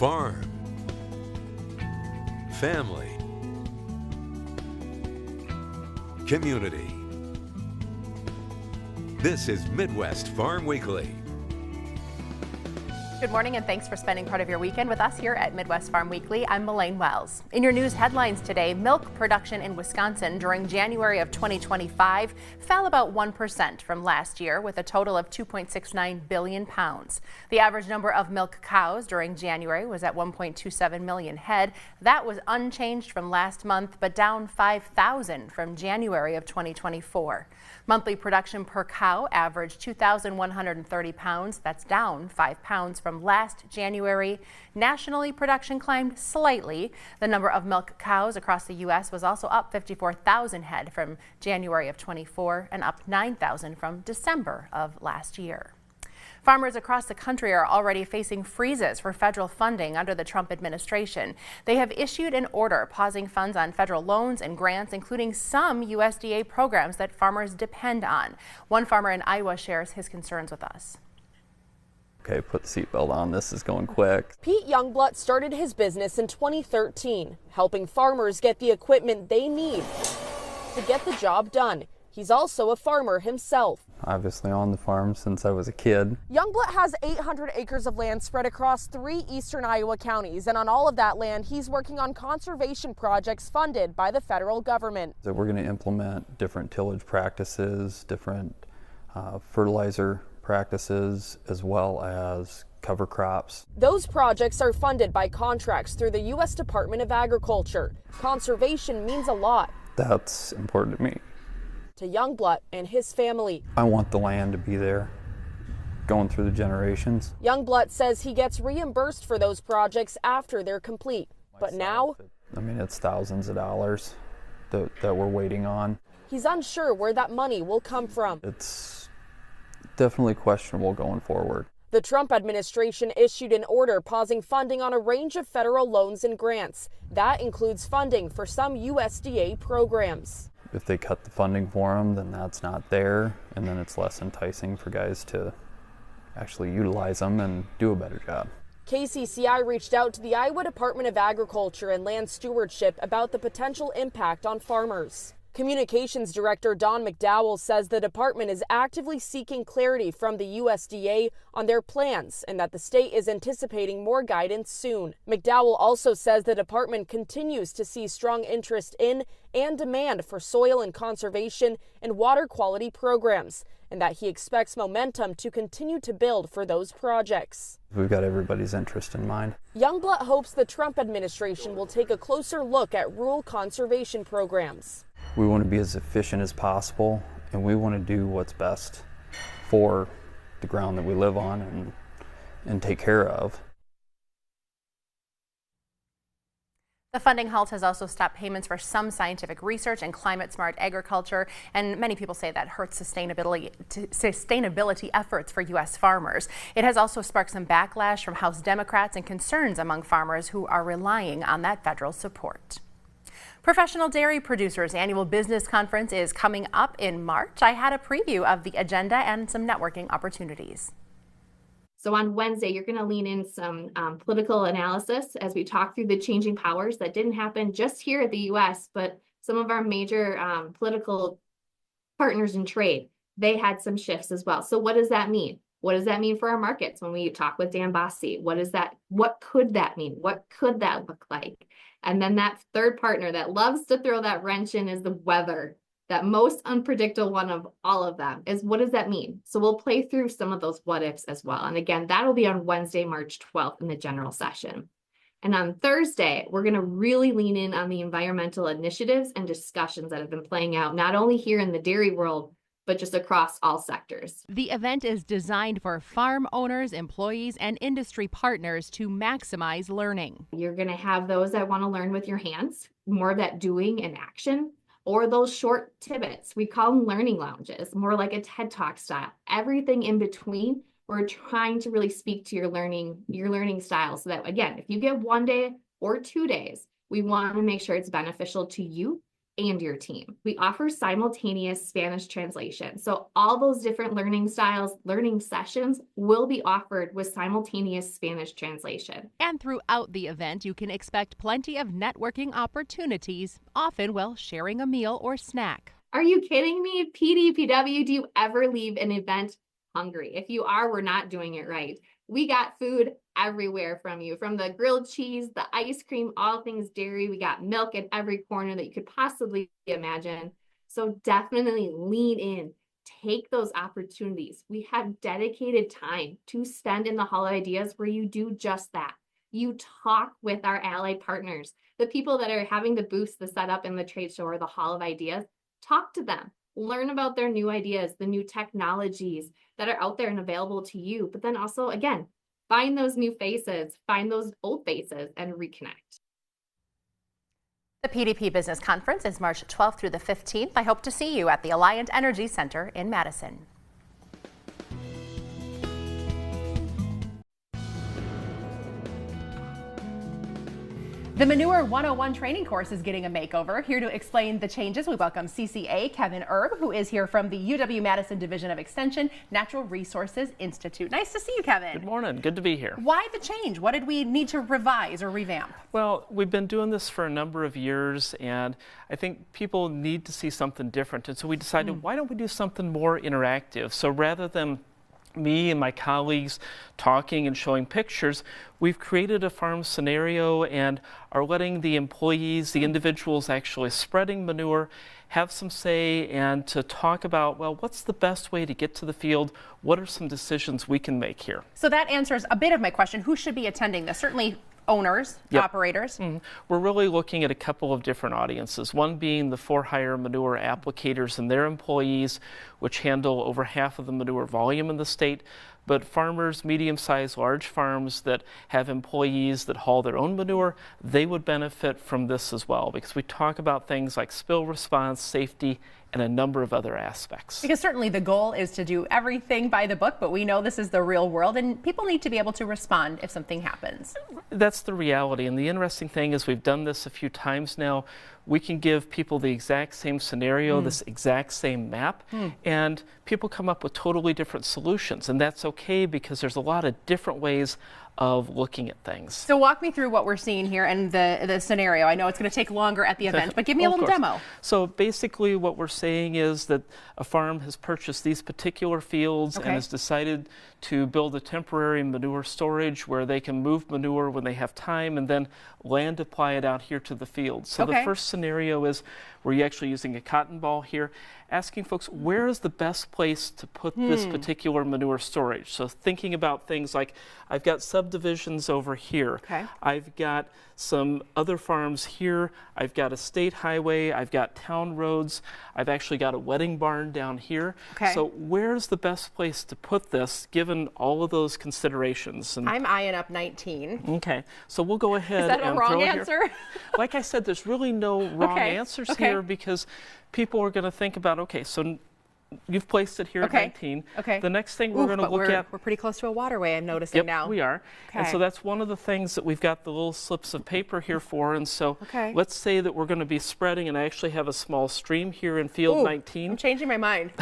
farm, family, community. This is Midwest Farm Weekly. Good morning and thanks for spending part of your weekend with us here at Midwest Farm Weekly. I'm Melaine Wells. In your news headlines today, milk production in Wisconsin during January of 2025 fell about 1% from last year with a total of 2.69 billion pounds. The average number of milk cows during January was at 1.27 million head. That was unchanged from last month but down 5,000 from January of 2024. Monthly production per cow averaged 2,130 pounds. That's down 5 pounds from last January. Nationally, production climbed slightly. The number of milk cows across the U.S. was also up 54,000 head from January of 24 and up 9,000 from December of last year. Farmers across the country are already facing freezes for federal funding under the Trump administration. They have issued an order pausing funds on federal loans and grants, including some USDA programs that farmers depend on. One farmer in Iowa shares his concerns with us. Okay, put the seatbelt on. This is going quick. Pete Youngblood started his business in 2013, helping farmers get the equipment they need to get the job done. He's also a farmer himself. Obviously on the farm since I was a kid. Youngblood has 800 acres of land spread across 3 eastern Iowa counties, and on all of that land, he's working on conservation projects funded by the federal government. So we're going to implement different tillage practices, different fertilizer practices, as well as cover crops. Those projects are funded by contracts through the U.S. Department of Agriculture. Conservation means a lot. That's important to me. To Youngblood and his family. I want the land to be there, going through the generations. Youngblood says he gets reimbursed for those projects after they're complete. But now, I mean, it's thousands of dollars that we're waiting on. He's unsure where that money will come from. It's definitely questionable going forward. The Trump administration issued an order pausing funding on a range of federal loans and grants. That includes funding for some USDA programs. If they cut the funding for them, then that's not there, and then it's less enticing for guys to actually utilize them and do a better job. KCCI reached out to the Iowa Department of Agriculture and Land Stewardship about the potential impact on farmers. Communications Director Don McDowell says the department is actively seeking clarity from the USDA on their plans and that the state is anticipating more guidance soon. McDowell also says the department continues to see strong interest in and demand for soil and conservation and water quality programs, and that he expects momentum to continue to build for those projects. We've got everybody's interest in mind. Youngblood hopes the Trump administration will take a closer look at rural conservation programs. We want to be as efficient as possible, and we want to do what's best for the ground that we live on and take care of. The funding halt has also stopped payments for some scientific research and climate-smart agriculture, and many people say that hurts sustainability efforts for U.S. farmers. It has also sparked some backlash from House Democrats and concerns among farmers who are relying on that federal support. Professional Dairy Producers Annual Business Conference is coming up in March. I had a preview of the agenda and some networking opportunities. So on Wednesday, you're going to lean in some political analysis as we talk through the changing powers that didn't happen just here at the U.S., but some of our major political partners in trade, they had some shifts as well. So what does that mean? What does that mean for our markets when we talk with Dan Bossy? What could that mean? What could that look like? And then that third partner that loves to throw that wrench in is the weather. That most unpredictable one of all of them is, what does that mean? So we'll play through some of those what ifs as well. And again, that'll be on Wednesday, March 12th in the general session. And on Thursday, we're going to really lean in on the environmental initiatives and discussions that have been playing out, not only here in the dairy world, but just across all sectors. The event is designed for farm owners, employees, and industry partners to maximize learning. You're going to have those that want to learn with your hands, more of that doing and action, or those short tidbits. We call them learning lounges, more like a TED Talk style. Everything in between, we're trying to really speak to your learning style so that, again, if you get 1 day or 2 days, we want to make sure it's beneficial to you and your team. We offer simultaneous Spanish translation. So all those different learning styles, learning sessions will be offered with simultaneous Spanish translation. And throughout the event, you can expect plenty of networking opportunities, often while sharing a meal or snack. Are you kidding me? PDPW, do you ever leave an event hungry? If you are, we're not doing it right. We got food everywhere from you, from the grilled cheese, the ice cream, all things dairy. We got milk in every corner that you could possibly imagine. So definitely lean in, take those opportunities. We have dedicated time to spend in the Hall of Ideas where you do just that. You talk with our allied partners, the people that are having the booths, the setup in the trade show or the Hall of Ideas. Talk to them, learn about their new ideas, the new technologies that are out there and available to you. But then also, again, find those new faces, find those old faces, and reconnect. The PDP Business Conference is March 12th through the 15th. I hope to see you at the Alliant Energy Center in Madison. The Manure 101 training course is getting a makeover. Here to explain the changes, we welcome CCA Kevin Erb, who is here from the UW-Madison Division of Extension Natural Resources Institute. Nice to see you, Kevin. Good morning. Good to be here. Why the change? What did we need to revise or revamp? Well, we've been doing this for a number of years, and I think people need to see something different. And so we decided, why don't we do something more interactive? So rather than me and my colleagues talking and showing pictures, we've created a farm scenario and are letting the employees, the individuals actually spreading manure, have some say and to talk about, well, what's the best way to get to the field? What are some decisions we can make here? So that answers a bit of my question. Who should be attending this? Certainly owners, operators. We're really looking at a couple of different audiences, one being the for-hire manure applicators and their employees, which handle over half of the manure volume in the state, but farmers, medium-sized, large farms that have employees that haul their own manure, they would benefit from this as well, because we talk about things like spill response, safety, and a number of other aspects. Because certainly the goal is to do everything by the book, but we know this is the real world and people need to be able to respond if something happens. That's the reality, and the interesting thing is we've done this a few times now. We can give people the exact same scenario, this exact same map, and people come up with totally different solutions, and that's okay because there's a lot of different ways of looking at things. So walk me through what we're seeing here and the scenario. I know it's going to take longer at the event, but give me a little demo. So basically what we're saying is that a farm has purchased these particular fields and has decided to build a temporary manure storage where they can move manure when they have time and then land apply it out here to the field. So the first scenario is where you're actually using a cotton ball here, asking folks, where is the best place to put this particular manure storage? So thinking about things like, I've got subdivisions over here. I've got some other farms here. I've got a state highway. I've got town roads. I've actually got a wedding barn down here. So where's the best place to put this given all of those considerations? And I'm eyeing up 19. Okay, so we'll go ahead. Is that a wrong answer? Like I said, there's really no wrong answers here because people are going to think about, okay, so you've placed it here at 19. The next thing we're going to look at. We're pretty close to a waterway, I'm noticing now. We are. And so that's one of the things that we've got the little slips of paper here for. And so let's say that we're going to be spreading, and I actually have a small stream here in field 19. I'm changing my mind.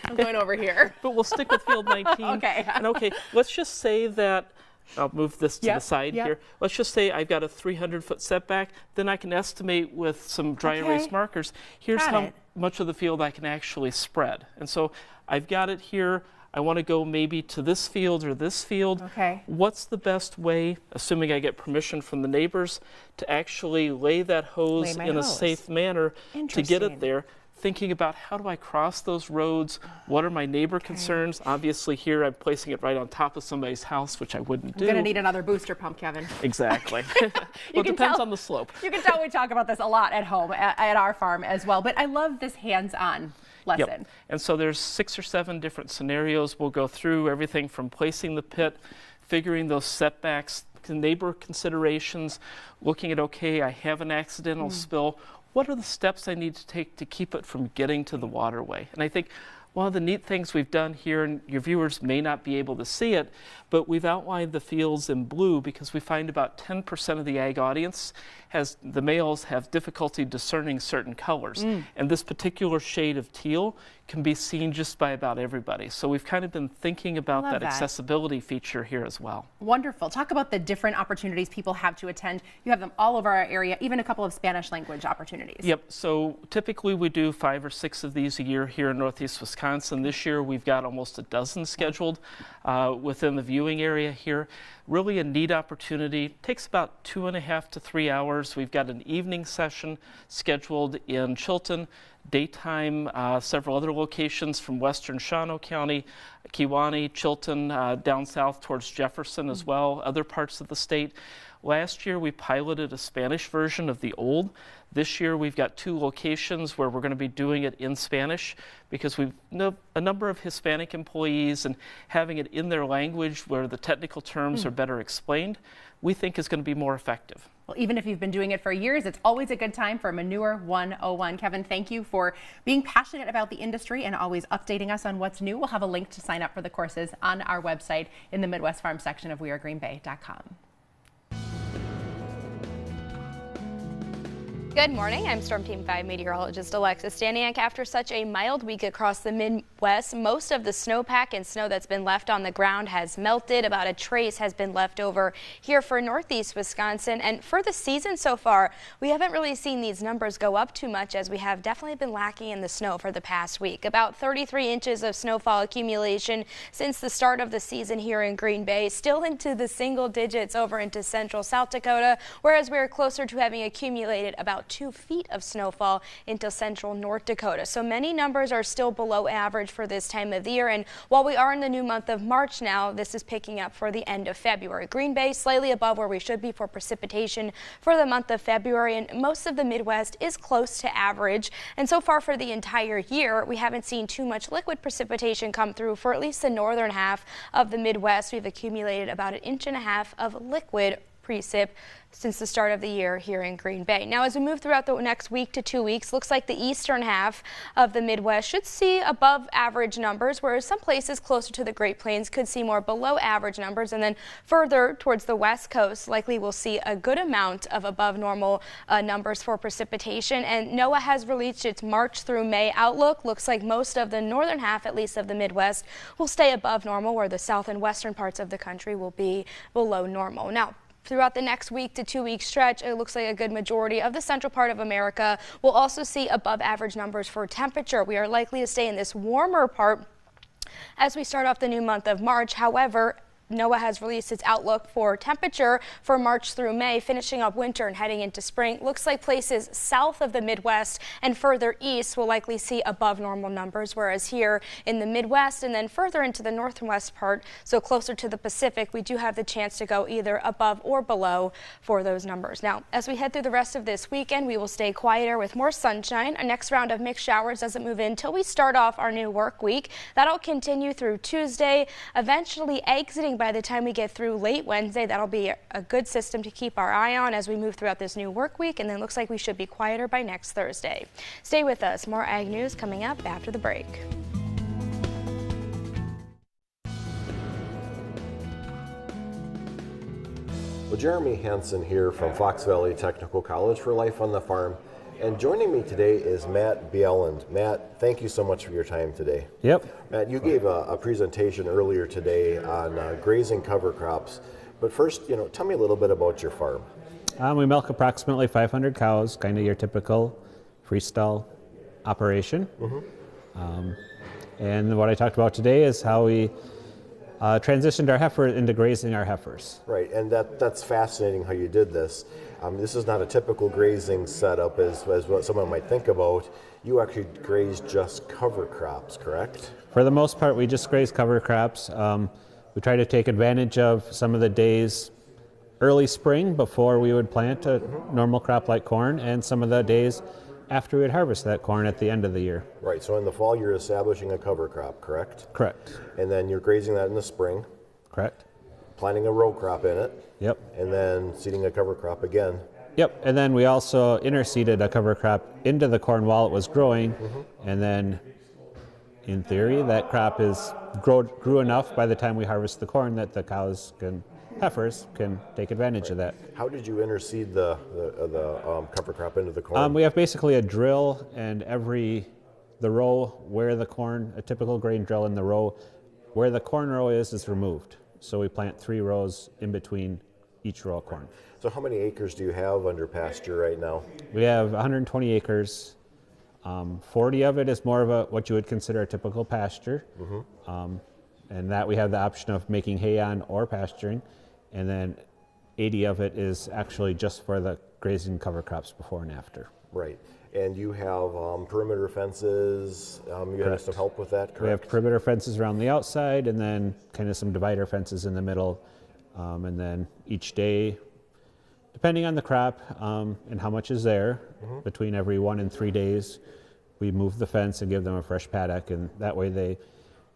I'm going over here. But we'll stick with field 19. And let's just say that. I'll move this to the side here. Let's just say I've got a 300-foot setback. Then I can estimate with some dry erase markers, here's how much of the field I can actually spread. And so I've got it here. I want to go maybe to this field or this field. What's the best way, assuming I get permission from the neighbors, to actually lay that hose in a safe manner to get it there? Thinking about how do I cross those roads? What are my neighbor concerns? Obviously here I'm placing it right on top of somebody's house, which I wouldn't do. I'm going to need another booster pump, Kevin. Exactly. Well, it depends on the slope. You can tell we talk about this a lot at home, at our farm as well, but I love this hands-on lesson. And so there's 6 or 7 different scenarios. We'll go through everything from placing the pit, figuring those setbacks, neighbor considerations, looking at, okay, I have an accidental spill. What are the steps I need to take to keep it from getting to the waterway? And I think One of the neat things we've done here, and your viewers may not be able to see it, but we've outlined the fields in blue because we find about 10% of the ag audience the males have difficulty discerning certain colors. And this particular shade of teal can be seen just by about everybody. So we've kind of been thinking about that accessibility feature here as well. Wonderful. Talk about the different opportunities people have to attend. You have them all over our area, even a couple of Spanish language opportunities. Yep. So typically we do 5 or 6 of these a year here in Northeast Wisconsin. This year we've got almost a dozen scheduled within the viewing area here. Really a neat opportunity. Takes about 2.5 to 3 hours. We've got an evening session scheduled in Chilton, daytime, several other locations from western Shawano County, Kewaunee, Chilton, down south towards Jefferson as well, other parts of the state. Last year we piloted a Spanish version of the old. This year we've got 2 locations where we're going to be doing it in Spanish because we've a number of Hispanic employees, and having it in their language where the technical terms are better explained, we think is going to be more effective. Well, even if you've been doing it for years, it's always a good time for Manure 101. Kevin, thank you for being passionate about the industry and always updating us on what's new. We'll have a link to sign up for the courses on our website in the Midwest Farm section of wearegreenbay.com. Good morning. I'm Storm Team 5 meteorologist Alexis Staniak. After such a mild week across the Midwest, most of the snowpack and snow that's been left on the ground has melted. About a trace has been left over here for Northeast Wisconsin. And for the season so far, we haven't really seen these numbers go up too much, as we have definitely been lacking in the snow for the past week. About 33 inches of snowfall accumulation since the start of the season here in Green Bay, still into the single digits over into central South Dakota, whereas we're closer to having accumulated about 2 feet of snowfall into central North Dakota. So many numbers are still below average for this time of the year. And while we are in the new month of March now, this is picking up for the end of February. Green Bay slightly above where we should be for precipitation for the month of February, and most of the Midwest is close to average. And so far for the entire year, we haven't seen too much liquid precipitation come through for at least the northern half of the Midwest. We've accumulated about 1.5 inches of liquid precip since the start of the year here in Green Bay. Now, as we move throughout the next week to 2 weeks, looks like the eastern half of the Midwest should see above average numbers, whereas some places closer to the Great Plains could see more below average numbers. And then further towards the west coast, likely we'll see a good amount of above normal numbers for precipitation. And NOAA has released its March through May outlook. Looks like most of the northern half, at least of the Midwest, will stay above normal, where the south and western parts of the country will be below normal. Now, throughout the next week to 2 week stretch, it looks like a good majority of the central part of America will also see above average numbers for temperature. We are likely to stay in this warmer part as we start off the new month of March. However, NOAA has released its outlook for temperature for March through May, finishing up winter and heading into spring. Looks like places south of the Midwest and further east will likely see above normal numbers, whereas here in the Midwest and then further into the north and west part, so closer to the Pacific, we do have the chance to go either above or below for those numbers. Now, as we head through the rest of this weekend, we will stay quieter with more sunshine. Our next round of mixed showers doesn't move in until we start off our new work week. That'll continue through Tuesday, eventually exiting by the time we get through late Wednesday. That'll be a good system to keep our eye on as we move throughout this new work week, and then looks like we should be quieter by next Thursday. Stay with us. More ag news coming up after the break. Well, Jeremy Hansen here from Fox Valley Technical College for Life on the Farm. And joining me today is Matt Bjelland. Matt, thank you so much for your time today. Yep. Matt, you gave a presentation earlier today on grazing cover crops. But first, tell me a little bit about your farm. We milk approximately 500 cows, kind of your typical freestyle operation. And what I talked about today is how we transitioned our heifer into grazing our heifers. Right, and that's fascinating how you did this. This is not a typical grazing setup as what someone might think about. You actually graze just cover crops, correct? For the most part, we just graze cover crops. We try to take advantage of some of the days early spring before we would plant a normal crop like corn, and some of the days after we would harvest that corn at the end of the year. Right, so in the fall you're establishing a cover crop, correct? Correct. And then you're grazing that in the spring. Correct. Planting a row crop in it. Yep. And then seeding a cover crop again. Yep, and then we also interseeded a cover crop into the corn while it was growing, and then in theory, that crop grew enough by the time we harvest the corn that the heifers can take advantage of that. How did you interseed the cover crop into the corn? We have basically a drill, and the row where the corn, a typical grain drill in the row, where the corn row is removed. So we plant 3 rows in between each row of corn. So how many acres do you have under pasture right now? We have 120 acres. 40 of it is more of what you would consider a typical pasture. And that we have the option of making hay on or pasturing. And then 80 of it is actually just for the grazing cover crops before and after. Right. And you have perimeter fences. You have some help with that, correct? We have perimeter fences around the outside, and then kind of some divider fences in the middle. And then each day, depending on the crop and how much is there, between every 1 and 3 days, we move the fence and give them a fresh paddock, and that way they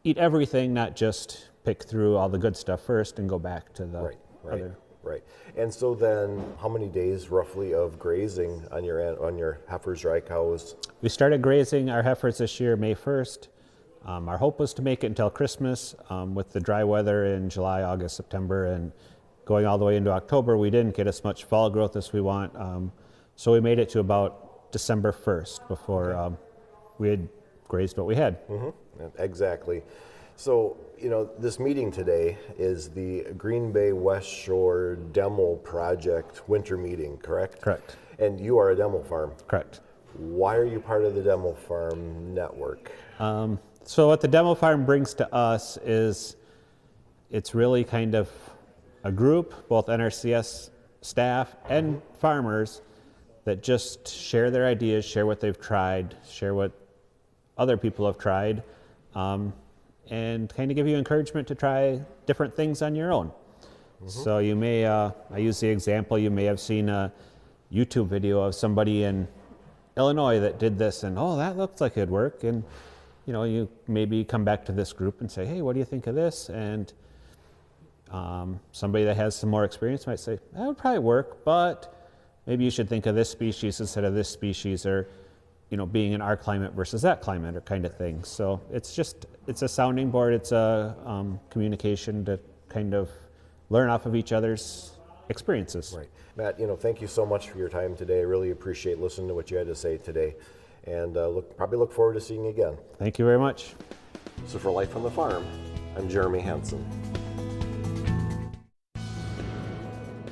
eat everything, not just pick through all the good stuff first and go back to the other. Right. And so then, how many days roughly of grazing on your heifers, dry cows? We started grazing our heifers this year, May 1st. Our hope was to make it until Christmas. With the dry weather in July, August, September, and going all the way into October, we didn't get as much fall growth as we want. So we made it to about December 1st before we had grazed what we had. Exactly. So, this meeting today is the Green Bay West Shore Demo Project winter meeting, correct? Correct. And you are a demo farm? Correct. Why are you part of the demo farm network? So what the demo farm brings to us is it's really kind of a group, both NRCS staff and farmers, that just share their ideas, share what they've tried, share what other people have tried, and kind of give you encouragement to try different things on your own. So you may, I use the example, you may have seen a YouTube video of somebody in Illinois that did this, and oh, that looks like it'd work, and you maybe come back to this group and say, hey, what do you think of this? And somebody that has some more experience might say, that would probably work, but maybe you should think of this species instead of this species, or being in our climate versus that climate, or kind of thing. So it's a sounding board, it's a communication to kind of learn off of each other's experiences. Right. Matt, thank you so much for your time today. I really appreciate listening to what you had to say today. And probably look forward to seeing you again. Thank you very much. So for Life on the Farm, I'm Jeremy Hansen.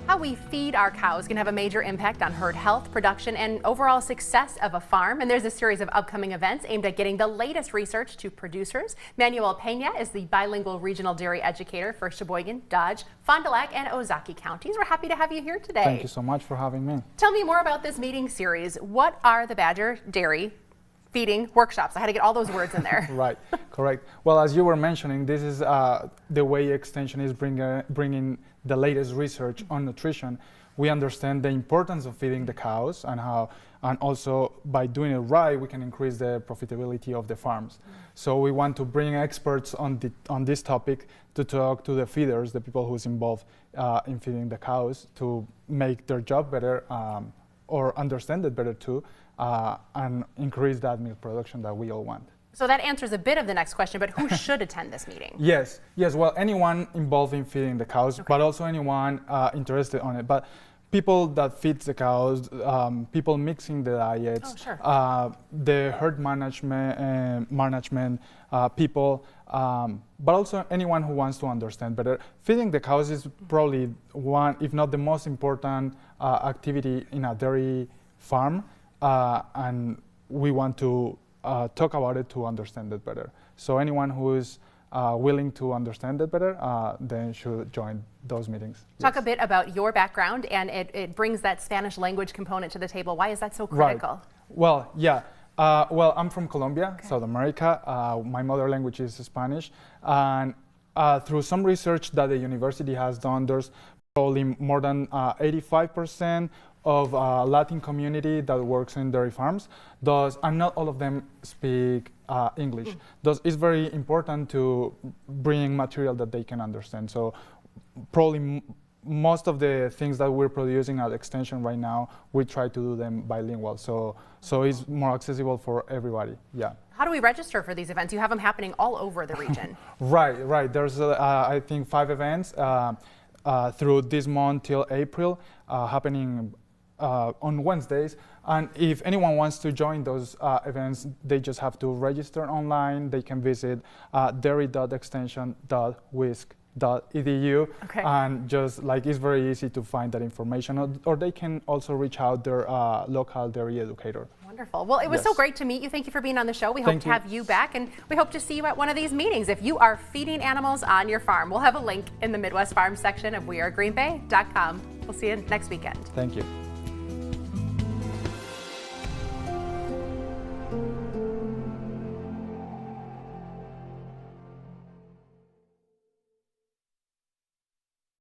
How we feed our cows can have a major impact on herd health, production, and overall success of a farm. And there's a series of upcoming events aimed at getting the latest research to producers. Manuel Pena is the bilingual regional dairy educator for Sheboygan, Dodge, Fond du Lac, and Ozaukee counties. We're happy to have you here today. Thank you so much for having me. Tell me more about this meeting series. What are the Badger Dairy feeding workshops? I had to get all those words in there. Right, correct. Well, as you were mentioning, this is the way Extension is bringing the latest research on nutrition. We understand the importance of feeding the cows and also by doing it right, we can increase the profitability of the farms. So we want to bring experts on this topic to talk to the feeders, the people who's involved in feeding the cows, to make their job better or understand it better too, and increase that milk production that we all want. So that answers a bit of the next question, but who should attend this meeting? Yes, well, anyone involved in feeding the cows, but also anyone interested on it. But people that feed the cows, people mixing the diets, the herd management people, but also anyone who wants to understand better. Feeding the cows is probably one, if not the most important activity in a dairy farm, and we want to talk about it to understand it better. So anyone who is willing to understand it better, then should join those meetings. Talk a bit about your background, and it brings that Spanish language component to the table. Why is that so critical? Right. Well, yeah. Well, I'm from Colombia, South America. My mother language is Spanish. And through some research that the university has done, there's probably more than 85% of Latin community that works in dairy farms, and not all of them speak English. Thus, it's very important to bring material that they can understand. So probably most of the things that we're producing at Extension right now, we try to do them bilingual, so it's more accessible for everybody. Yeah. How do we register for these events? You have them happening all over the region. Right. There's I think 5 events through this month till April, happening on Wednesdays. And if anyone wants to join those events, they just have to register online. They can visit dairy.extension.wisc.edu, and just like it's very easy to find that information, or they can also reach out their local dairy educator. Wonderful. Well, it was so great to meet you. Thank you for being on the show. We hope to have you back, and we hope to see you at one of these meetings. If you are feeding animals on your farm, we'll have a link in the Midwest Farm section of wearegreenbay.com. We'll see you next weekend. Thank you.